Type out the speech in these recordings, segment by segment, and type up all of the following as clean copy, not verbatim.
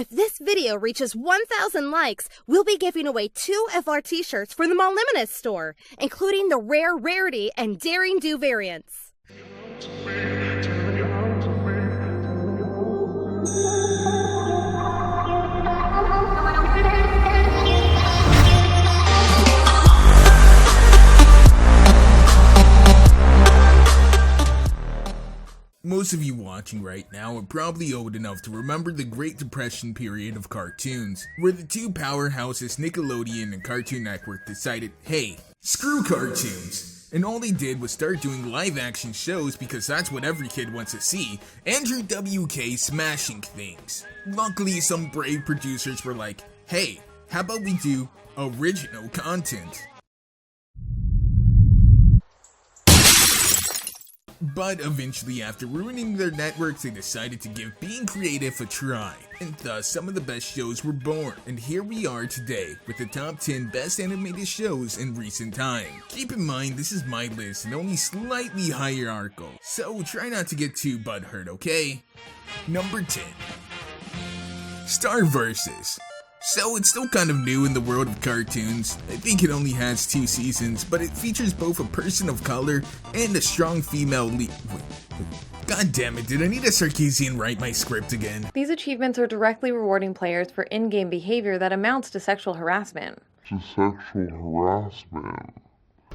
if this video reaches 1,000 likes, we'll be giving away 2 of our t-shirts from the Moliminous store, including the Rare Rarity and Daring Do variants. Most of you watching right now are probably old enough to remember the Great Depression period of cartoons, where the two powerhouses Nickelodeon and Cartoon Network decided, hey, screw cartoons. And all they did was start doing live action shows because that's what every kid wants to see, Andrew WK smashing things. Luckily, some brave producers were like, hey, how about we do original content? But eventually, after ruining their networks, they decided to give being creative a try, and thus some of the best shows were born. And here we are today with the top 10 best animated shows in recent time. Keep in mind, this is my list and only slightly hierarchical, so try not to get too butthurt, okay? Number 10. Star Versus. So it's still kind of new in the world of cartoons. I think it only has 2 seasons, but it features both a person of color and a strong female lead. God damn it, did I need a Sarkeesian write my script again? These achievements are directly rewarding players for in-game behavior that amounts to sexual harassment.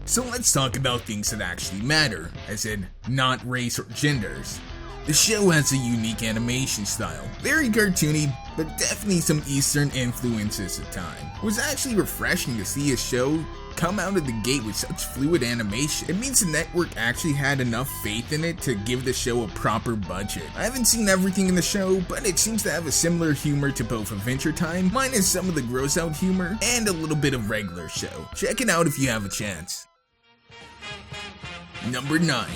So let's talk about things that actually matter, as in not race or genders. The show has a unique animation style, very cartoony, but definitely some Eastern influences at times. It was actually refreshing to see a show come out of the gate with such fluid animation. It means the network actually had enough faith in it to give the show a proper budget. I haven't seen everything in the show, but it seems to have a similar humor to both Adventure Time, minus some of the gross out humor, and a little bit of regular show. Check it out if you have a chance. Number 9.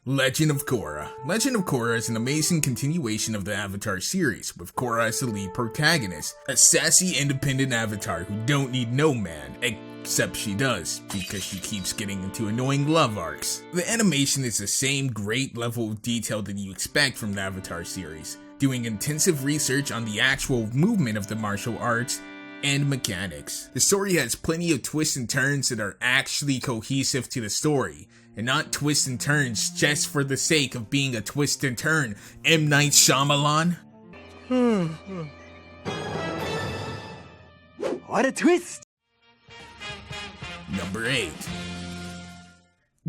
Legend of Korra. Legend of Korra is an amazing continuation of the Avatar series, with Korra as the lead protagonist, a sassy independent Avatar who don't need no man, except she does, because she keeps getting into annoying love arcs. The animation is the same great level of detail that you expect from the Avatar series, doing intensive research on the actual movement of the martial arts and mechanics. The story has plenty of twists and turns that are actually cohesive to the story, and not twists and turns just for the sake of being a twist and turn. M. Night Shyamalan? What a twist! Number 8.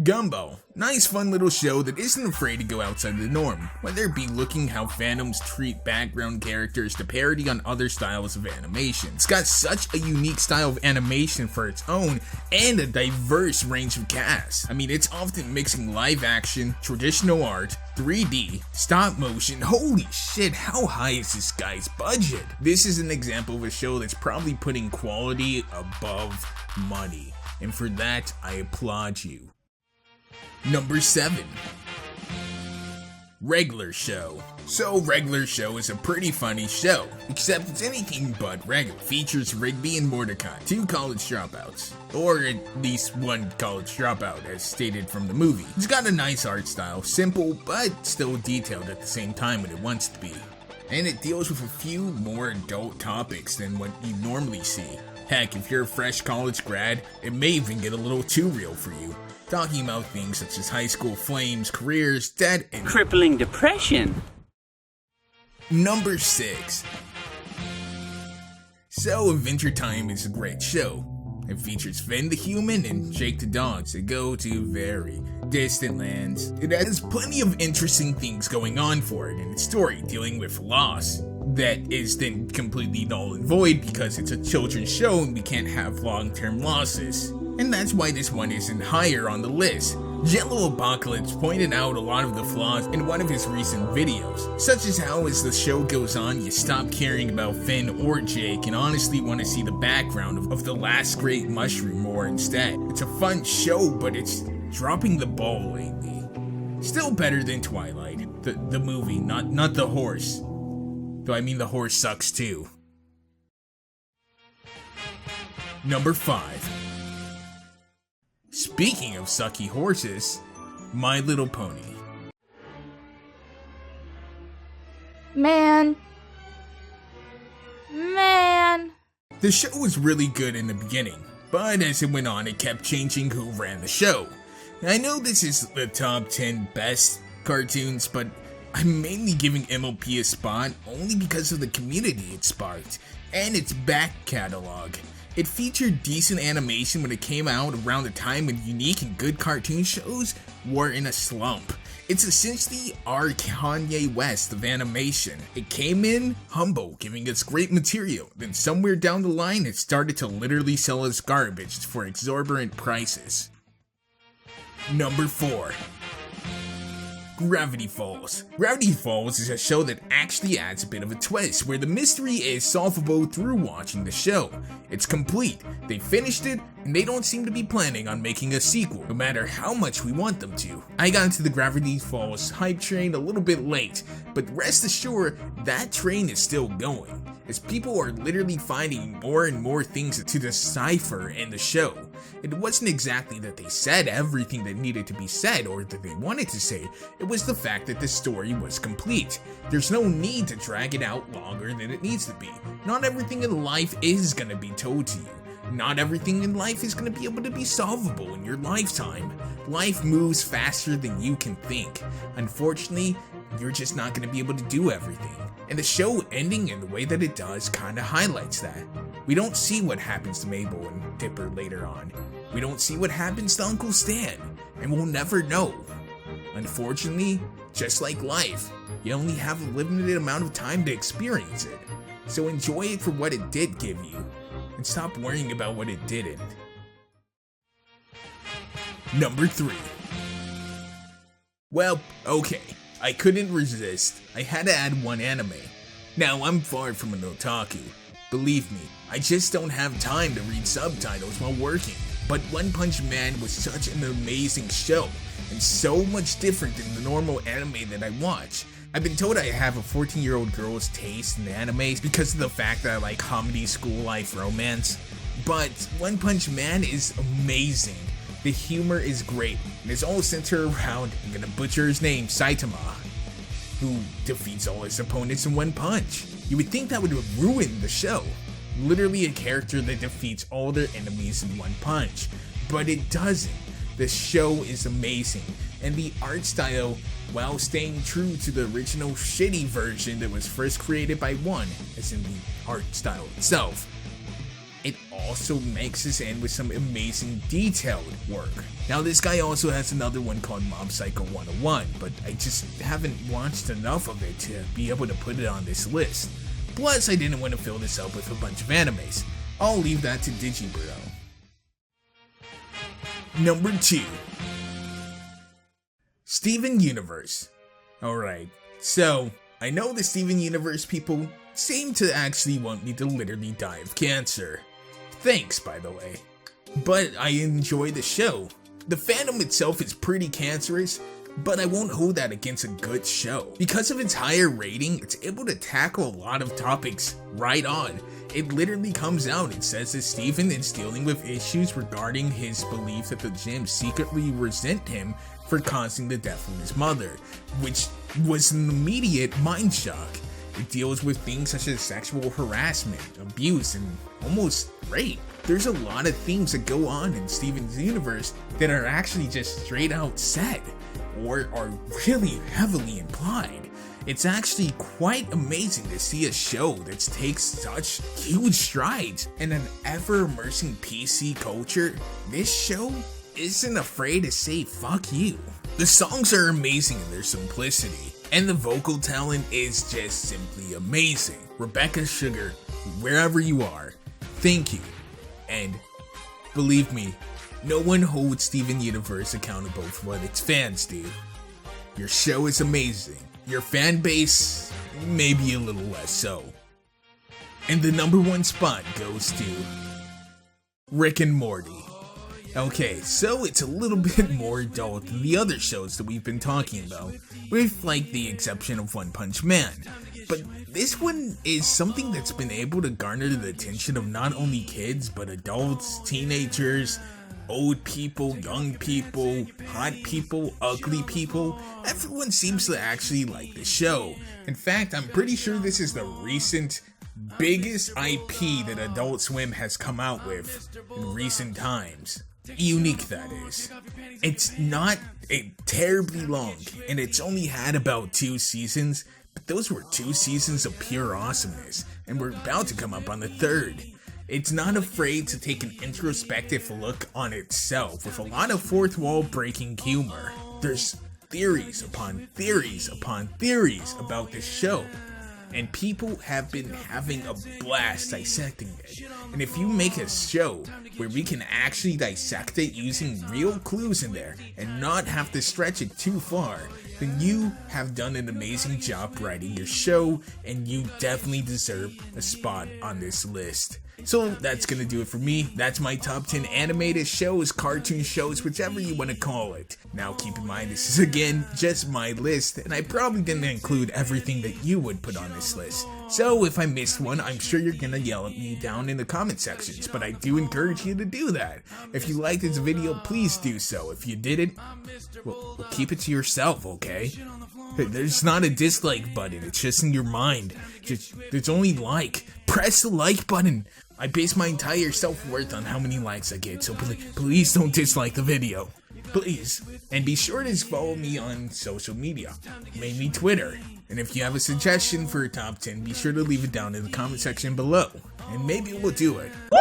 Gumbo. Nice fun little show that isn't afraid to go outside the norm, whether it be looking how fandoms treat background characters to parody on other styles of animation. It's got such a unique style of animation for its own, and a diverse range of casts. I mean, it's often mixing live action, traditional art, 3D, stop motion. Holy shit, how high is this guy's budget? This is an example of a show that's probably putting quality above money, and for that, I applaud you. Number 7. Regular Show. So Regular Show is a pretty funny show, except it's anything but regular. Features Rigby and Mordecai, 2 college dropouts, or at least 1 college dropout as stated from the movie. It's got a nice art style, simple but still detailed at the same time when it wants to be. And it deals with a few more adult topics than what you normally see. Heck, if you're a fresh college grad, it may even get a little too real for you. Talking about things such as high school flames, careers, debt, and crippling depression. Number 6. So Adventure Time is a great show. It features Finn the human and Jake the dog that go to very distant lands. It has plenty of interesting things going on for it in its story, dealing with loss that is then completely null and void because it's a children's show and we can't have long-term losses. And that's why this one isn't higher on the list. Jello Apocalypse pointed out a lot of the flaws in one of his recent videos, such as how as the show goes on you stop caring about Finn or Jake and honestly want to see the background of the last great mushroom more instead. It's a fun show, but it's dropping the ball lately. Still better than Twilight, the movie, not the horse. Though I mean the horse sucks too. Number 5. Speaking of sucky horses, My Little Pony. Man, The show was really good in the beginning, but as it went on, it kept changing who ran the show. I know this is the top 10 best cartoons, but I'm mainly giving MOP a spot only because of the community it sparked, and its back catalog. It featured decent animation when it came out around the time when unique and good cartoon shows were in a slump. It's essentially our Kanye West of animation. It came in humble, giving us great material, then somewhere down the line it started to literally sell us garbage for exorbitant prices. Number 4. Gravity Falls. Gravity Falls is a show that actually adds a bit of a twist, where the mystery is solvable through watching the show. It's complete, they finished it, and they don't seem to be planning on making a sequel, no matter how much we want them to. I got into the Gravity Falls hype train a little bit late, but rest assured, that train is still going, as people are literally finding more and more things to decipher in the show. It wasn't exactly that they said everything that needed to be said or that they wanted to say, it was the fact that the story was complete. There's no need to drag it out longer than it needs to be. Not everything in life is gonna be told to you. Not everything in life is gonna be able to be solvable in your lifetime. Life moves faster than you can think. Unfortunately, you're just not gonna be able to do everything. And the show ending in the way that it does kinda highlights that. We don't see what happens to Mabel and Dipper later on. We don't see what happens to Uncle Stan, and we'll never know. Unfortunately, just like life, you only have a limited amount of time to experience it. So enjoy it for what it did give you, and stop worrying about what it didn't. Number 3. Well, okay, I couldn't resist. I had to add one anime. Now, I'm far from an otaku. Believe me, I just don't have time to read subtitles while working. But One Punch Man was such an amazing show, and so much different than the normal anime that I watch. I've been told I have a 14-year-old girl's taste in animes because of the fact that I like comedy, school life, romance. But One Punch Man is amazing. The humor is great, and it's all centered around, I'm gonna butcher his name, Saitama, who defeats all his opponents in one punch. You would think that would ruin the show. Literally a character that defeats all their enemies in one punch. But it doesn't. The show is amazing, and the art style, while staying true to the original shitty version that was first created by One, as in the art style itself, it also mixes in with some amazing detailed work. Now this guy also has another one called Mob Psycho 101, but I just haven't watched enough of it to be able to put it on this list. Plus, I didn't want to fill this up with a bunch of animes. I'll leave that to Digibro. Number 2. Steven Universe. Alright, so I know the Steven Universe people seem to actually want me to literally die of cancer. Thanks, by the way. But I enjoy the show. The fandom itself is pretty cancerous, but I won't hold that against a good show. Because of its higher rating, it's able to tackle a lot of topics right on. It literally comes out and says that Steven is dealing with issues regarding his belief that the gym secretly resent him for causing the death of his mother, which was an immediate mind shock. It deals with things such as sexual harassment, abuse, and almost rape. There's a lot of themes that go on in Steven's universe that are actually just straight out said, or are really heavily implied. It's actually quite amazing to see a show that takes such huge strides in an ever-immersing PC culture. This show isn't afraid to say fuck you. The songs are amazing in their simplicity, and the vocal talent is just simply amazing. Rebecca Sugar, wherever you are, thank you. And believe me, no one holds Steven Universe accountable for what its fans do. Your show is amazing. Your fan base, maybe a little less so. And the number 1 spot goes to Rick and Morty. Okay, so it's a little bit more adult than the other shows that we've been talking about, with like the exception of One Punch Man. But this one is something that's been able to garner the attention of not only kids, but adults, teenagers, old people, young people, hot people, ugly people. Everyone seems to actually like the show. In fact, I'm pretty sure this is the recent biggest IP that Adult Swim has come out with in recent times. Unique, that is. It's not terribly long, and it's only had about 2 seasons, but those were 2 seasons of pure awesomeness, and we're about to come up on the 3rd. It's not afraid to take an introspective look on itself with a lot of fourth wall breaking humor. There's theories upon theories upon theories about this show, and people have been having a blast dissecting it. And if you make a show where we can actually dissect it using real clues in there and not have to stretch it too far, then you have done an amazing job writing your show, and you definitely deserve a spot on this list. So that's gonna do it for me. That's my top 10 animated shows, cartoon shows, whichever you want to call it. Now keep in mind, this is again just my list, and I probably didn't include everything that you would put on this list. So if I missed one, I'm sure you're gonna yell at me down in the comment sections, but I do encourage you to do that. If you liked this video, please do so. If you didn't, well, keep it to yourself, okay? There's not a dislike button, it's just in your mind. There's only like. Press the like button. I base my entire self-worth on how many likes I get, so please don't dislike the video. Please. And be sure to follow me on social media, mainly Twitter. And if you have a suggestion for a top 10, be sure to leave it down in the comment section below, and maybe we'll do it. Woo!